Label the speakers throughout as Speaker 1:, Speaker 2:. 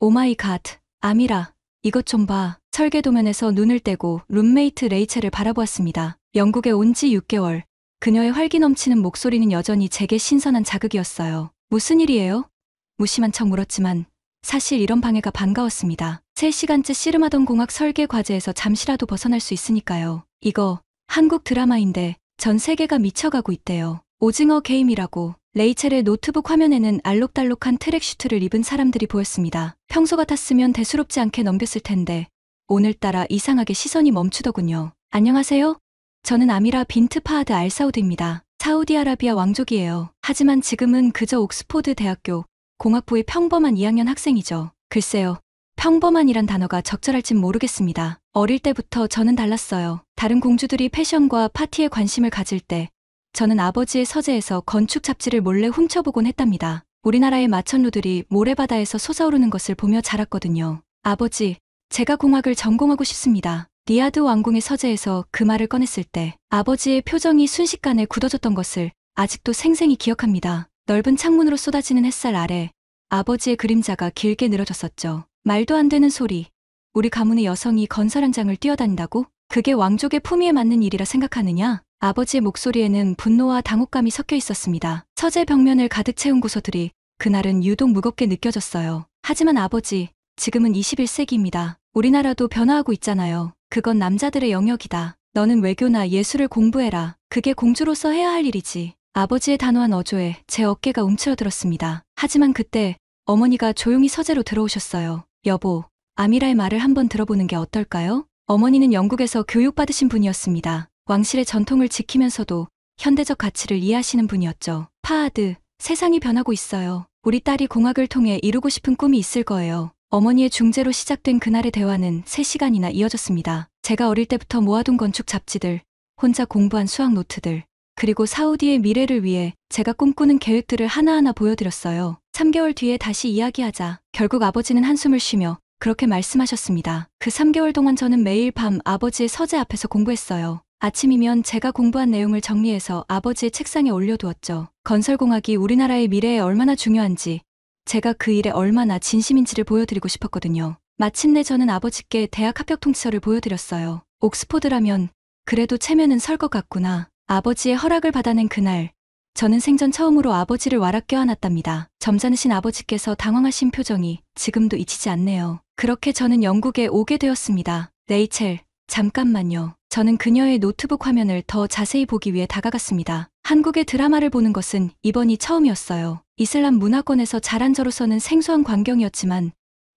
Speaker 1: 오마이 갓, 아미라, 이것 좀 봐. 설계 도면에서 눈을 떼고 룸메이트 레이첼을 바라보았습니다. 영국에 온 지 6개월. 그녀의 활기 넘치는 목소리는 여전히 제게 신선한 자극이었어요. 무슨 일이에요? 무심한 척 물었지만 사실 이런 방해가 반가웠습니다. 3시간째 씨름하던 공학 설계 과제에서 잠시라도 벗어날 수 있으니까요. 이거 한국 드라마인데 전 세계가 미쳐가고 있대요. 오징어 게임이라고. 레이첼의 노트북 화면에는 알록달록한 트랙슈트를 입은 사람들이 보였습니다. 평소 같았으면 대수롭지 않게 넘겼을 텐데 오늘따라 이상하게 시선이 멈추더군요. 안녕하세요. 저는 아미라 빈트 파하드 알사우드입니다. 사우디아라비아 왕족이에요. 하지만 지금은 그저 옥스포드 대학교 공학부의 평범한 2학년 학생이죠. 글쎄요. 평범한이란 단어가 적절할진 모르겠습니다. 어릴 때부터 저는 달랐어요. 다른 공주들이 패션과 파티에 관심을 가질 때 저는 아버지의 서재에서 건축 잡지를 몰래 훔쳐보곤 했답니다. 우리나라의 마천루들이 모래바다에서 솟아오르는 것을 보며 자랐거든요. 아버지, 제가 공학을 전공하고 싶습니다. 리아드 왕궁의 서재에서 그 말을 꺼냈을 때 아버지의 표정이 순식간에 굳어졌던 것을 아직도 생생히 기억합니다. 넓은 창문으로 쏟아지는 햇살 아래 아버지의 그림자가 길게 늘어졌었죠. 말도 안 되는 소리. 우리 가문의 여성이 건설 현장을 뛰어다닌다고? 그게 왕족의 품위에 맞는 일이라 생각하느냐? 아버지의 목소리에는 분노와 당혹감이 섞여 있었습니다. 서재 벽면을 가득 채운 구서들이 그날은 유독 무겁게 느껴졌어요. 하지만 아버지, 지금은 21세기입니다. 우리나라도 변화하고 있잖아요. 그건 남자들의 영역이다. 너는 외교나 예술을 공부해라. 그게 공주로서 해야 할 일이지. 아버지의 단호한 어조에 제 어깨가 움츠러들었습니다. 하지만 그때 어머니가 조용히 서재로 들어오셨어요. 여보, 아미라의 말을 한번 들어보는 게 어떨까요? 어머니는 영국에서 교육받으신 분이었습니다. 왕실의 전통을 지키면서도 현대적 가치를 이해하시는 분이었죠. 파하드, 세상이 변하고 있어요. 우리 딸이 공학을 통해 이루고 싶은 꿈이 있을 거예요. 어머니의 중재로 시작된 그날의 대화는 3시간이나 이어졌습니다. 제가 어릴 때부터 모아둔 건축 잡지들, 혼자 공부한 수학 노트들, 그리고 사우디의 미래를 위해 제가 꿈꾸는 계획들을 하나하나 보여드렸어요. 3개월 뒤에 다시 이야기하자. 결국 아버지는 한숨을 쉬며 그렇게 말씀하셨습니다. 그 3개월 동안 저는 매일 밤 아버지의 서재 앞에서 공부했어요. 아침이면 제가 공부한 내용을 정리해서 아버지의 책상에 올려두었죠. 건설공학이 우리나라의 미래에 얼마나 중요한지, 제가 그 일에 얼마나 진심인지를 보여드리고 싶었거든요. 마침내 저는 아버지께 대학 합격 통지서를 보여드렸어요. 옥스포드라면 그래도 체면은 설 것 같구나. 아버지의 허락을 받아낸 그날, 저는 생전 처음으로 아버지를 와락 껴안았답니다. 점잖으신 아버지께서 당황하신 표정이 지금도 잊히지 않네요. 그렇게 저는 영국에 오게 되었습니다. 레이첼, 잠깐만요. 저는 그녀의 노트북 화면을 더 자세히 보기 위해 다가갔습니다. 한국의 드라마를 보는 것은 이번이 처음이었어요. 이슬람 문화권에서 자란 저로서는 생소한 광경이었지만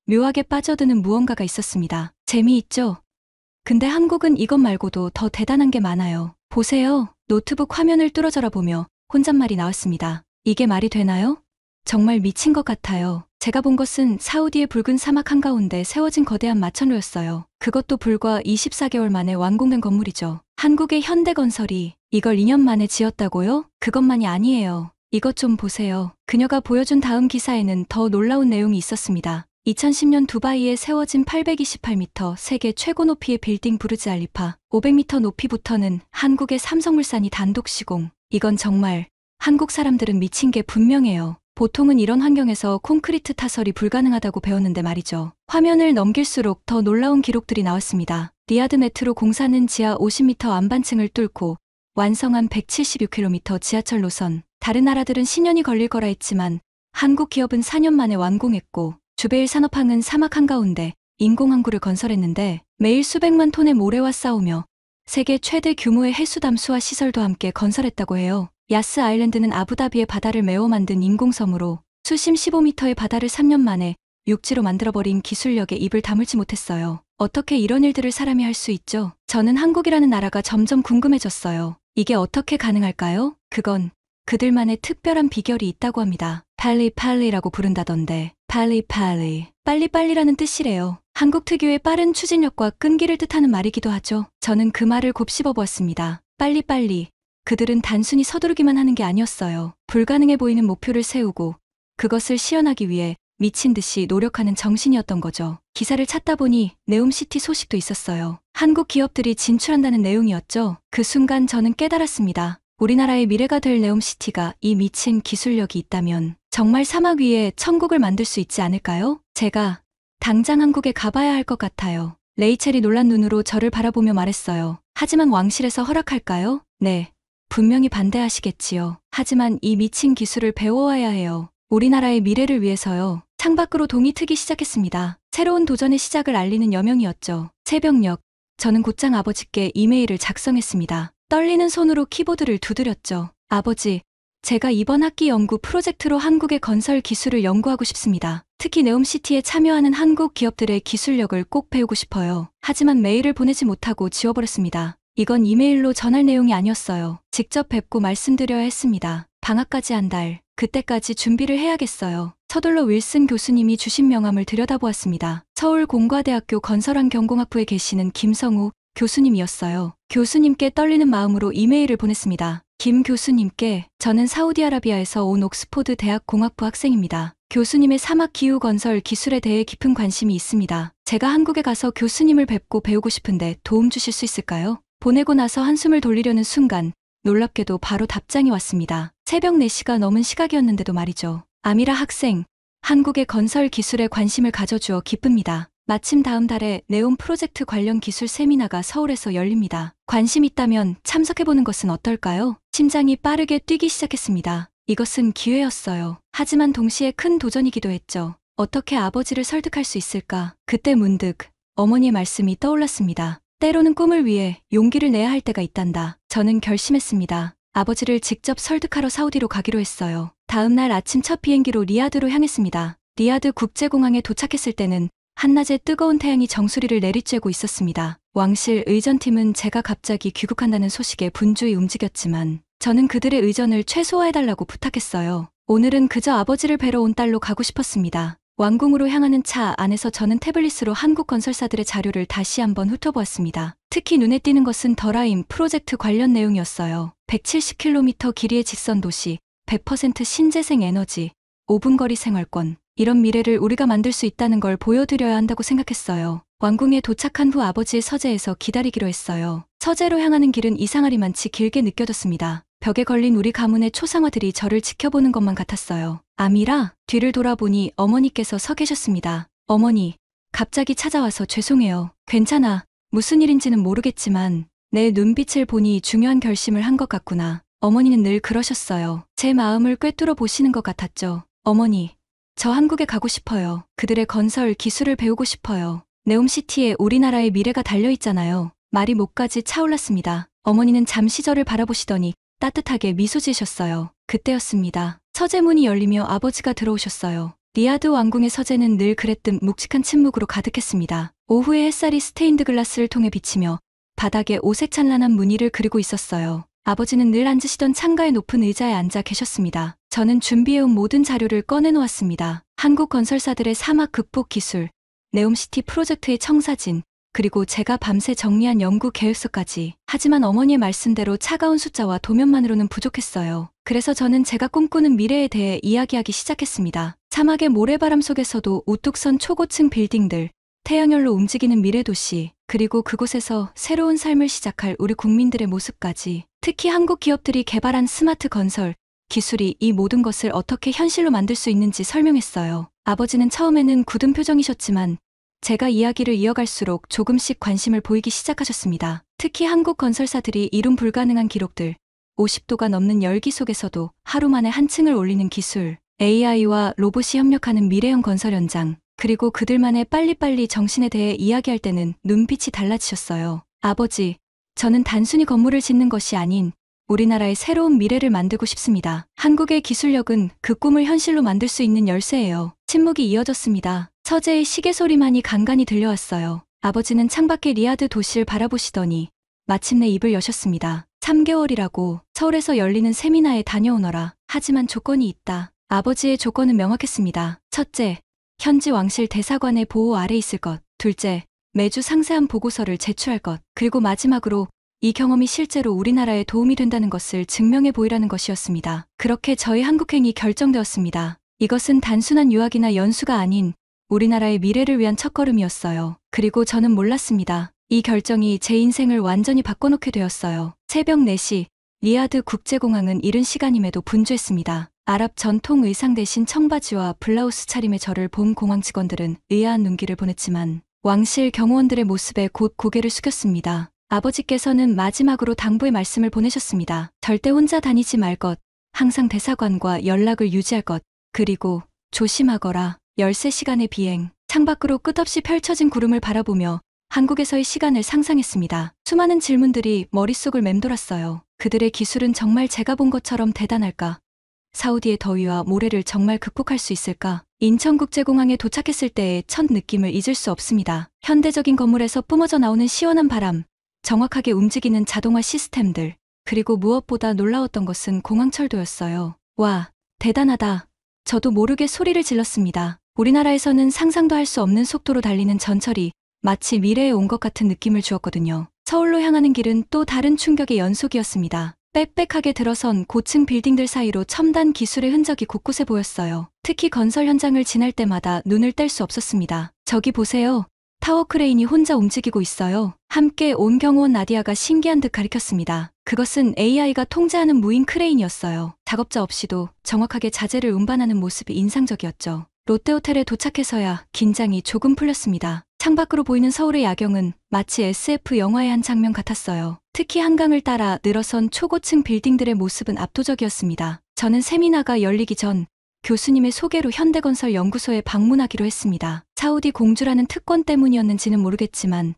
Speaker 1: 묘하게 빠져드는 무언가가 있었습니다. 재미있죠? 근데 한국은 이것 말고도 더 대단한 게 많아요. 보세요. 노트북 화면을 뚫어져라 보며 혼잣말이 나왔습니다. 이게 말이 되나요? 정말 미친 것 같아요. 제가 본 것은 사우디의 붉은 사막 한가운데 세워진 거대한 마천루였어요. 그것도 불과 24개월 만에 완공된 건물이죠. 한국의 현대 건설이 이걸 2년 만에 지었다고요? 그것만이 아니에요. 이것 좀 보세요. 그녀가 보여준 다음 기사에는 더 놀라운 내용이 있었습니다. 2010년 두바이에 세워진 828m 세계 최고 높이의 빌딩 부르즈 알리파 500m 높이부터는 한국의 삼성물산이 단독 시공. 이건 정말 한국 사람들은 미친 게 분명해요. 보통은 이런 환경에서 콘크리트 타설이 불가능하다고 배웠는데 말이죠. 화면을 넘길수록 더 놀라운 기록들이 나왔습니다. 리아드 메트로 공사는 지하 50m 안반층을 뚫고 완성한 176km 지하철 노선. 다른 나라들은 10년이 걸릴 거라 했지만 한국 기업은 4년 만에 완공했고 주베일 산업항은 사막 한가운데 인공항구를 건설했는데 매일 수백만 톤의 모래와 싸우며 세계 최대 규모의 해수담 수화 시설도 함께 건설했다고 해요. 야스 아일랜드는 아부다비의 바다를 메워 만든 인공섬으로 수심 15m의 바다를 3년 만에 육지로 만들어버린 기술력에 입을 다물지 못했어요. 어떻게 이런 일들을 사람이 할 수 있죠? 저는 한국이라는 나라가 점점 궁금해졌어요. 이게 어떻게 가능할까요? 그건 그들만의 특별한 비결이 있다고 합니다. 팔리팔리라고 부른다던데. 팔리팔리. 빨리빨리라는 뜻이래요. 한국 특유의 빠른 추진력과 끈기를 뜻하는 말이기도 하죠. 저는 그 말을 곱씹어 보았습니다. 빨리빨리. 그들은 단순히 서두르기만 하는 게 아니었어요. 불가능해 보이는 목표를 세우고 그것을 실현하기 위해 미친 듯이 노력하는 정신이었던 거죠. 기사를 찾다 보니 네옴시티 소식도 있었어요. 한국 기업들이 진출한다는 내용이었죠. 그 순간 저는 깨달았습니다. 우리나라의 미래가 될 네옴시티가 이 미친 기술력이 있다면 정말 사막 위에 천국을 만들 수 있지 않을까요? 제가 당장 한국에 가봐야 할 것 같아요. 레이첼이 놀란 눈으로 저를 바라보며 말했어요. 하지만 왕실에서 허락할까요? 네. 분명히 반대하시겠지요. 하지만 이 미친 기술을 배워와야 해요. 우리나라의 미래를 위해서요. 창밖으로 동이 트기 시작했습니다. 새로운 도전의 시작을 알리는 여명이었죠. 새벽녘, 저는 곧장 아버지께 이메일을 작성했습니다. 떨리는 손으로 키보드를 두드렸죠. 아버지, 제가 이번 학기 연구 프로젝트로 한국의 건설 기술을 연구하고 싶습니다. 특히 네옴시티에 참여하는 한국 기업들의 기술력을 꼭 배우고 싶어요. 하지만 메일을 보내지 못하고 지워버렸습니다. 이건 이메일로 전할 내용이 아니었어요. 직접 뵙고 말씀드려야 했습니다. 방학까지 한 달, 그때까지 준비를 해야겠어요. 서둘러 윌슨 교수님이 주신 명함을 들여다보았습니다. 서울공과대학교 건설환경공학부에 계시는 김성우 교수님이었어요. 교수님께 떨리는 마음으로 이메일을 보냈습니다. 김 교수님께, 저는 사우디아라비아에서 온 옥스포드 대학 공학부 학생입니다. 교수님의 사막 기후 건설 기술에 대해 깊은 관심이 있습니다. 제가 한국에 가서 교수님을 뵙고 배우고 싶은데 도움 주실 수 있을까요? 보내고 나서 한숨을 돌리려는 순간 놀랍게도 바로 답장이 왔습니다. 새벽 4시가 넘은 시각이었는데도 말이죠. 아미라 학생, 한국의 건설 기술에 관심을 가져주어 기쁩니다. 마침 다음 달에 네온 프로젝트 관련 기술 세미나가 서울에서 열립니다. 관심 있다면 참석해보는 것은 어떨까요? 심장이 빠르게 뛰기 시작했습니다. 이것은 기회였어요. 하지만 동시에 큰 도전이기도 했죠. 어떻게 아버지를 설득할 수 있을까? 그때 문득 어머니의 말씀이 떠올랐습니다. 때로는 꿈을 위해 용기를 내야 할 때가 있단다. 저는 결심했습니다. 아버지를 직접 설득하러 사우디로 가기로 했어요. 다음 날 아침 첫 비행기로 리야드로 향했습니다. 리야드 국제공항에 도착했을 때는 한낮에 뜨거운 태양이 정수리를 내리쬐고 있었습니다. 왕실 의전팀은 제가 갑자기 귀국한다는 소식에 분주히 움직였지만 저는 그들의 의전을 최소화해달라고 부탁했어요. 오늘은 그저 아버지를 뵈러 온 딸로 가고 싶었습니다. 왕궁으로 향하는 차 안에서 저는 태블릿으로 한국 건설사들의 자료를 다시 한번 훑어보았습니다. 특히 눈에 띄는 것은 더라임 프로젝트 관련 내용이었어요. 170km 길이의 직선 도시, 100% 신재생 에너지, 5분 거리 생활권. 이런 미래를 우리가 만들 수 있다는 걸 보여드려야 한다고 생각했어요. 왕궁에 도착한 후 아버지의 서재에서 기다리기로 했어요. 서재로 향하는 길은 이상하리만치 길게 느껴졌습니다. 벽에 걸린 우리 가문의 초상화들이 저를 지켜보는 것만 같았어요. 아미라, 뒤를 돌아보니 어머니께서 서 계셨습니다. 어머니, 갑자기 찾아와서 죄송해요. 괜찮아. 무슨 일인지는 모르겠지만 내 눈빛을 보니 중요한 결심을 한 것 같구나. 어머니는 늘 그러셨어요. 제 마음을 꿰뚫어 보시는 것 같았죠. 어머니, 저 한국에 가고 싶어요. 그들의 건설 기술을 배우고 싶어요. 네옴시티에 우리나라의 미래가 달려있잖아요. 말이 목까지 차올랐습니다. 어머니는 잠시 저를 바라보시더니 따뜻하게 미소 지으셨어요. 그때였습니다. 서재 문이 열리며 아버지가 들어오셨어요. 리야드 왕궁의 서재는 늘 그랬듯 묵직한 침묵으로 가득했습니다. 오후의 햇살이 스테인드 글라스를 통해 비치며 바닥에 오색 찬란한 무늬를 그리고 있었어요. 아버지는 늘 앉으시던 창가의 높은 의자에 앉아 계셨습니다. 저는 준비해온 모든 자료를 꺼내놓았습니다. 한국 건설사들의 사막 극복 기술, 네옴시티 프로젝트의 청사진, 그리고 제가 밤새 정리한 연구 계획서까지. 하지만 어머니의 말씀대로 차가운 숫자와 도면만으로는 부족했어요. 그래서 저는 제가 꿈꾸는 미래에 대해 이야기하기 시작했습니다. 사막의 모래바람 속에서도 우뚝 선 초고층 빌딩들, 태양열로 움직이는 미래도시, 그리고 그곳에서 새로운 삶을 시작할 우리 국민들의 모습까지. 특히 한국 기업들이 개발한 스마트 건설 기술이 이 모든 것을 어떻게 현실로 만들 수 있는지 설명했어요. 아버지는 처음에는 굳은 표정이셨지만 제가 이야기를 이어갈수록 조금씩 관심을 보이기 시작하셨습니다. 특히 한국 건설사들이 이룬 불가능한 기록들, 50도가 넘는 열기 속에서도 하루 만에 한 층을 올리는 기술, AI와 로봇이 협력하는 미래형 건설 현장, 그리고 그들만의 빨리빨리 정신에 대해 이야기할 때는 눈빛이 달라지셨어요. 아버지, 저는 단순히 건물을 짓는 것이 아닌 우리나라의 새로운 미래를 만들고 싶습니다. 한국의 기술력은 그 꿈을 현실로 만들 수 있는 열쇠예요. 침묵이 이어졌습니다. 서재의 시계 소리만이 간간히 들려왔어요. 아버지는 창밖의 리야드 도시를 바라보시더니 마침내 입을 여셨습니다. 3개월이라고 서울에서 열리는 세미나에 다녀오너라. 하지만 조건이 있다. 아버지의 조건은 명확했습니다. 첫째, 현지 왕실 대사관의 보호 아래 있을 것. 둘째, 매주 상세한 보고서를 제출할 것. 그리고 마지막으로 이 경험이 실제로 우리나라에 도움이 된다는 것을 증명해 보이라는 것이었습니다. 그렇게 저희 한국행이 결정되었습니다. 이것은 단순한 유학이나 연수가 아닌 우리나라의 미래를 위한 첫걸음이었어요. 그리고 저는 몰랐습니다. 이 결정이 제 인생을 완전히 바꿔놓게 되었어요. 새벽 4시, 리야드 국제공항은 이른 시간임에도 분주했습니다. 아랍 전통 의상 대신 청바지와 블라우스 차림의 저를 본 공항 직원들은 의아한 눈길을 보냈지만 왕실 경호원들의 모습에 곧 고개를 숙였습니다. 아버지께서는 마지막으로 당부의 말씀을 보내셨습니다. 절대 혼자 다니지 말 것, 항상 대사관과 연락을 유지할 것, 그리고 조심하거라. 13시간의 비행. 창밖으로 끝없이 펼쳐진 구름을 바라보며 한국에서의 시간을 상상했습니다. 수많은 질문들이 머릿속을 맴돌았어요. 그들의 기술은 정말 제가 본 것처럼 대단할까? 사우디의 더위와 모래를 정말 극복할 수 있을까? 인천국제공항에 도착했을 때의 첫 느낌을 잊을 수 없습니다. 현대적인 건물에서 뿜어져 나오는 시원한 바람, 정확하게 움직이는 자동화 시스템들, 그리고 무엇보다 놀라웠던 것은 공항철도였어요. 와, 대단하다. 저도 모르게 소리를 질렀습니다. 우리나라에서는 상상도 할 수 없는 속도로 달리는 전철이 마치 미래에 온 것 같은 느낌을 주었거든요. 서울로 향하는 길은 또 다른 충격의 연속이었습니다. 빽빽하게 들어선 고층 빌딩들 사이로 첨단 기술의 흔적이 곳곳에 보였어요. 특히 건설 현장을 지날 때마다 눈을 뗄 수 없었습니다. 저기 보세요. 타워 크레인이 혼자 움직이고 있어요. 함께 온 경호원 나디아가 신기한 듯 가리켰습니다. 그것은 AI가 통제하는 무인 크레인이었어요. 작업자 없이도 정확하게 자재를 운반하는 모습이 인상적이었죠. 롯데호텔에 도착해서야 긴장이 조금 풀렸습니다. 창밖으로 보이는 서울의 야경은 마치 SF 영화의 한 장면 같았어요. 특히 한강을 따라 늘어선 초고층 빌딩들의 모습은 압도적이었습니다. 저는 세미나가 열리기 전 교수님의 소개로 현대건설 연구소에 방문하기로 했습니다. 사우디 공주라는 특권 때문이었는지는 모르겠지만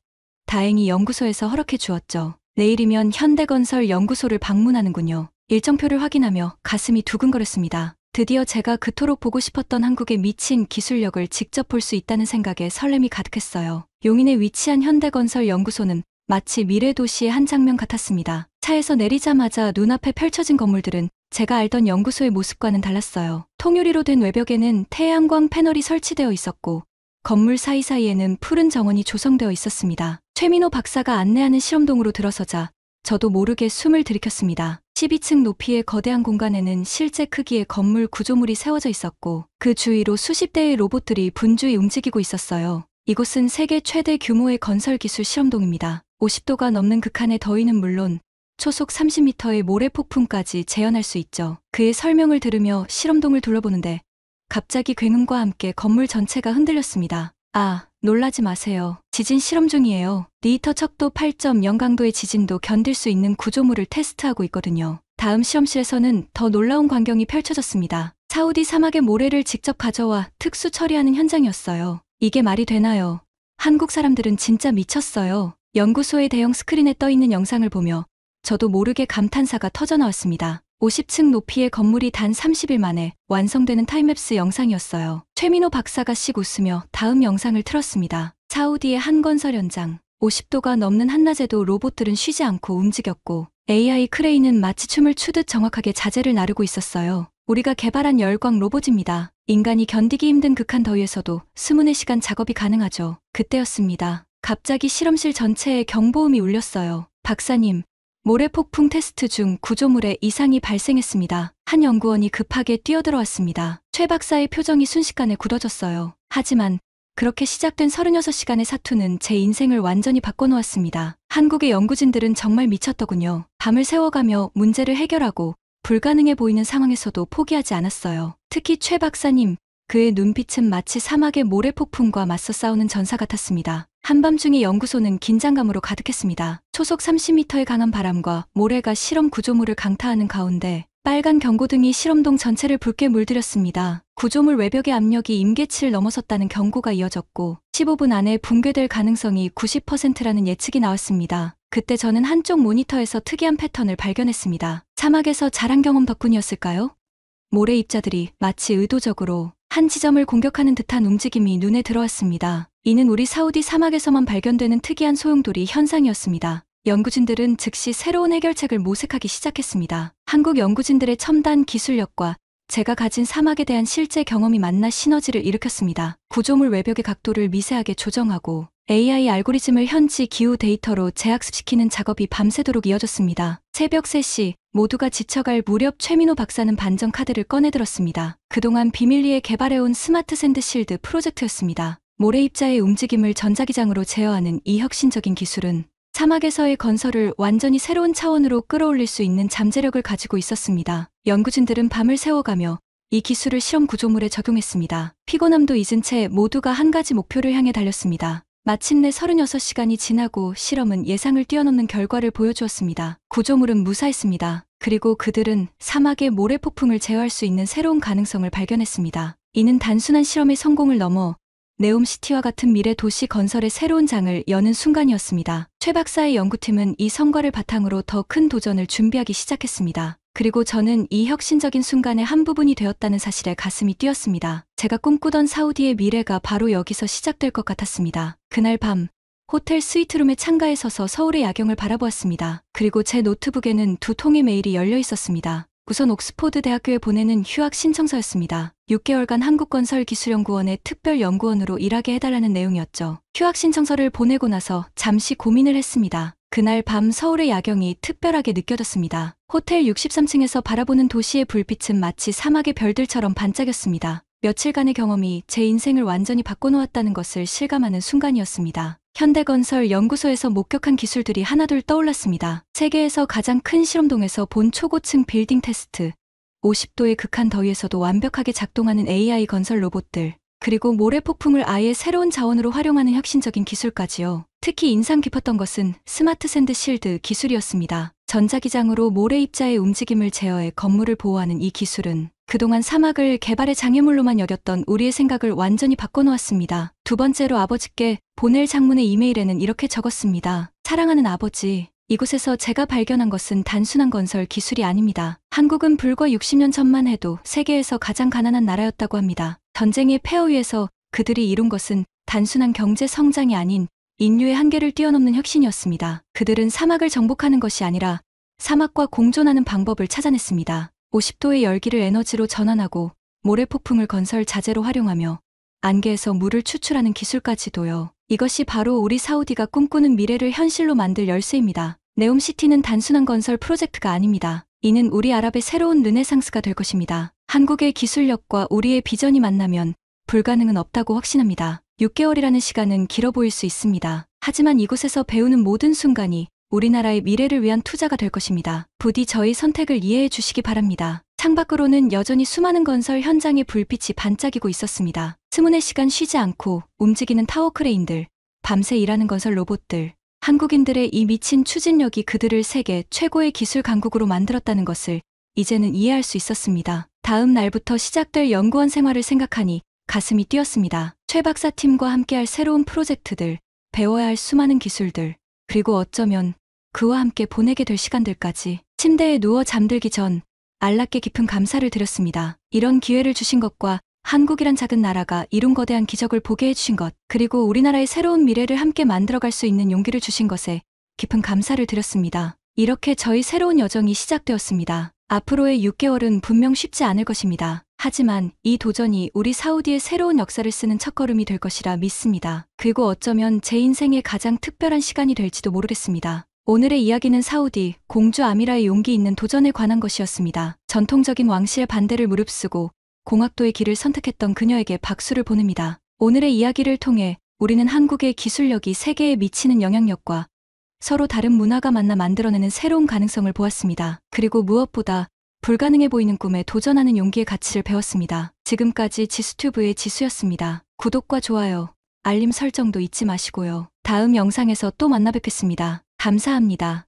Speaker 1: 다행히 연구소에서 허락해 주었죠. 내일이면 현대건설 연구소를 방문하는군요. 일정표를 확인하며 가슴이 두근거렸습니다. 드디어 제가 그토록 보고 싶었던 한국의 미친 기술력을 직접 볼 수 있다는 생각에 설렘이 가득했어요. 용인에 위치한 현대건설 연구소는 마치 미래 도시의 한 장면 같았습니다. 차에서 내리자마자 눈앞에 펼쳐진 건물들은 제가 알던 연구소의 모습과는 달랐어요. 통유리로 된 외벽에는 태양광 패널이 설치되어 있었고 건물 사이사이에는 푸른 정원이 조성되어 있었습니다. 최민호 박사가 안내하는 실험동으로 들어서자 저도 모르게 숨을 들이켰습니다. 12층 높이의 거대한 공간에는 실제 크기의 건물 구조물이 세워져 있었고 그 주위로 수십 대의 로봇들이 분주히 움직이고 있었어요. 이곳은 세계 최대 규모의 건설기술 실험동입니다. 50도가 넘는 극한의 더위는 물론 초속 30m의 모래 폭풍까지 재현할 수 있죠. 그의 설명을 들으며 실험동을 둘러보는데 갑자기 굉음과 함께 건물 전체가 흔들렸습니다. 아, 놀라지 마세요. 지진 실험 중이에요. 리히터 척도 8.0 강도의 지진도 견딜 수 있는 구조물을 테스트하고 있거든요. 다음 실험실에서는 더 놀라운 광경이 펼쳐졌습니다. 사우디 사막의 모래를 직접 가져와 특수 처리하는 현장이었어요. 이게 말이 되나요? 한국 사람들은 진짜 미쳤어요. 연구소의 대형 스크린에 떠있는 영상을 보며 저도 모르게 감탄사가 터져나왔습니다. 50층 높이의 건물이 단 30일 만에 완성되는 타임랩스 영상이었어요. 최민호 박사가 씩 웃으며 다음 영상을 틀었습니다. 사우디의 한 건설 현장. 50도가 넘는 한낮에도 로봇들은 쉬지 않고 움직였고 AI 크레인은 마치 춤을 추듯 정확하게 자재를 나르고 있었어요. 우리가 개발한 열광 로봇입니다. 인간이 견디기 힘든 극한 더위에서도 24시간 작업이 가능하죠. 그때였습니다. 갑자기 실험실 전체에 경보음이 울렸어요. 박사님, 모래 폭풍 테스트 중 구조물에 이상이 발생했습니다. 한 연구원이 급하게 뛰어들어왔습니다. 최 박사의 표정이 순식간에 굳어졌어요. 하지만 그렇게 시작된 36시간의 사투는 제 인생을 완전히 바꿔놓았습니다. 한국의 연구진들은 정말 미쳤더군요. 밤을 새워가며 문제를 해결하고 불가능해 보이는 상황에서도 포기하지 않았어요. 특히 최 박사님, 그의 눈빛은 마치 사막의 모래 폭풍과 맞서 싸우는 전사 같았습니다. 한밤중에 연구소는 긴장감으로 가득했습니다. 초속 30m의 강한 바람과 모래가 실험 구조물을 강타하는 가운데 빨간 경고등이 실험동 전체를 붉게 물들였습니다. 구조물 외벽의 압력이 임계치를 넘어섰다는 경고가 이어졌고 15분 안에 붕괴될 가능성이 90%라는 예측이 나왔습니다. 그때 저는 한쪽 모니터에서 특이한 패턴을 발견했습니다. 사막에서 자란 경험 덕분이었을까요? 모래 입자들이 마치 의도적으로 한 지점을 공격하는 듯한 움직임이 눈에 들어왔습니다. 이는 우리 사우디 사막에서만 발견되는 특이한 소용돌이 현상이었습니다. 연구진들은 즉시 새로운 해결책을 모색하기 시작했습니다. 한국 연구진들의 첨단 기술력과 제가 가진 사막에 대한 실제 경험이 만나 시너지를 일으켰습니다. 구조물 외벽의 각도를 미세하게 조정하고 AI 알고리즘을 현지 기후 데이터로 재학습시키는 작업이 밤새도록 이어졌습니다. 새벽 3시 모두가 지쳐갈 무렵 최민호 박사는 반전 카드를 꺼내들었습니다. 그동안 비밀리에 개발해온 스마트 샌드 실드 프로젝트였습니다. 모래 입자의 움직임을 전자기장으로 제어하는 이 혁신적인 기술은 사막에서의 건설을 완전히 새로운 차원으로 끌어올릴 수 있는 잠재력을 가지고 있었습니다. 연구진들은 밤을 새워가며 이 기술을 실험 구조물에 적용했습니다. 피곤함도 잊은 채 모두가 한 가지 목표를 향해 달렸습니다. 마침내 36시간이 지나고 실험은 예상을 뛰어넘는 결과를 보여주었습니다. 구조물은 무사했습니다. 그리고 그들은 사막의 모래 폭풍을 제어할 수 있는 새로운 가능성을 발견했습니다. 이는 단순한 실험의 성공을 넘어 네옴시티와 같은 미래 도시 건설의 새로운 장을 여는 순간이었습니다. 최 박사의 연구팀은 이 성과를 바탕으로 더 큰 도전을 준비하기 시작했습니다. 그리고 저는 이 혁신적인 순간의 한 부분이 되었다는 사실에 가슴이 뛰었습니다. 제가 꿈꾸던 사우디의 미래가 바로 여기서 시작될 것 같았습니다. 그날 밤 호텔 스위트룸의 창가에 서서 서울의 야경을 바라보았습니다. 그리고 제 노트북에는 두 통의 메일이 열려 있었습니다. 우선 옥스포드 대학교에 보내는 휴학 신청서였습니다. 6개월간 한국건설기술연구원의 특별연구원으로 일하게 해달라는 내용이었죠. 휴학 신청서를 보내고 나서 잠시 고민을 했습니다. 그날 밤 서울의 야경이 특별하게 느껴졌습니다. 호텔 63층에서 바라보는 도시의 불빛은 마치 사막의 별들처럼 반짝였습니다. 며칠간의 경험이 제 인생을 완전히 바꿔놓았다는 것을 실감하는 순간이었습니다. 현대건설 연구소에서 목격한 기술들이 하나둘 떠올랐습니다. 세계에서 가장 큰 실험동에서 본 초고층 빌딩 테스트, 50도의 극한 더위에서도 완벽하게 작동하는 AI 건설 로봇들, 그리고 모래 폭풍을 아예 새로운 자원으로 활용하는 혁신적인 기술까지요. 특히 인상 깊었던 것은 스마트 샌드 실드 기술이었습니다. 전자기장으로 모래 입자의 움직임을 제어해 건물을 보호하는 이 기술은 그동안 사막을 개발의 장애물로만 여겼던 우리의 생각을 완전히 바꿔놓았습니다. 두 번째로 아버지께 보낼 장문의 이메일에는 이렇게 적었습니다. 사랑하는 아버지, 이곳에서 제가 발견한 것은 단순한 건설 기술이 아닙니다. 한국은 불과 60년 전만 해도 세계에서 가장 가난한 나라였다고 합니다. 전쟁의 폐허 위에서 그들이 이룬 것은 단순한 경제 성장이 아닌 인류의 한계를 뛰어넘는 혁신이었습니다. 그들은 사막을 정복하는 것이 아니라 사막과 공존하는 방법을 찾아냈습니다. 50도의 열기를 에너지로 전환하고 모래폭풍을 건설 자재로 활용하며 안개에서 물을 추출하는 기술까지도요. 이것이 바로 우리 사우디가 꿈꾸는 미래를 현실로 만들 열쇠입니다. 네옴시티는 단순한 건설 프로젝트가 아닙니다. 이는 우리 아랍의 새로운 르네상스가 될 것입니다. 한국의 기술력과 우리의 비전이 만나면 불가능은 없다고 확신합니다. 6개월이라는 시간은 길어 보일 수 있습니다. 하지만 이곳에서 배우는 모든 순간이 우리나라의 미래를 위한 투자가 될 것입니다. 부디 저희 선택을 이해해 주시기 바랍니다. 창밖으로는 여전히 수많은 건설 현장의 불빛이 반짝이고 있었습니다. 스문의 시간 쉬지 않고 움직이는 타워 크레인들, 밤새 일하는 건설 로봇들, 한국인들의 이 미친 추진력이 그들을 세계 최고의 기술 강국으로 만들었다는 것을 이제는 이해할 수 있었습니다. 다음 날부터 시작될 연구원 생활을 생각하니 가슴이 뛰었습니다. 최 박사 팀과 함께할 새로운 프로젝트들, 배워야 할 수많은 기술들, 그리고 어쩌면 그와 함께 보내게 될 시간들까지. 침대에 누워 잠들기 전 알라께 깊은 감사를 드렸습니다. 이런 기회를 주신 것과 한국이란 작은 나라가 이룬 거대한 기적을 보게 해주신 것, 그리고 우리나라의 새로운 미래를 함께 만들어갈 수 있는 용기를 주신 것에 깊은 감사를 드렸습니다. 이렇게 저희 새로운 여정이 시작되었습니다. 앞으로의 6개월은 분명 쉽지 않을 것입니다. 하지만 이 도전이 우리 사우디의 새로운 역사를 쓰는 첫걸음이 될 것이라 믿습니다. 그리고 어쩌면 제 인생의 가장 특별한 시간이 될지도 모르겠습니다. 오늘의 이야기는 사우디, 공주 아미라의 용기 있는 도전에 관한 것이었습니다. 전통적인 왕실의 반대를 무릅쓰고 공학도의 길을 선택했던 그녀에게 박수를 보냅니다. 오늘의 이야기를 통해 우리는 한국의 기술력이 세계에 미치는 영향력과 서로 다른 문화가 만나 만들어내는 새로운 가능성을 보았습니다. 그리고 무엇보다 불가능해 보이는 꿈에 도전하는 용기의 가치를 배웠습니다. 지금까지 지수튜브의 지수였습니다. 구독과 좋아요, 알림 설정도 잊지 마시고요. 다음 영상에서 또 만나 뵙겠습니다. 감사합니다.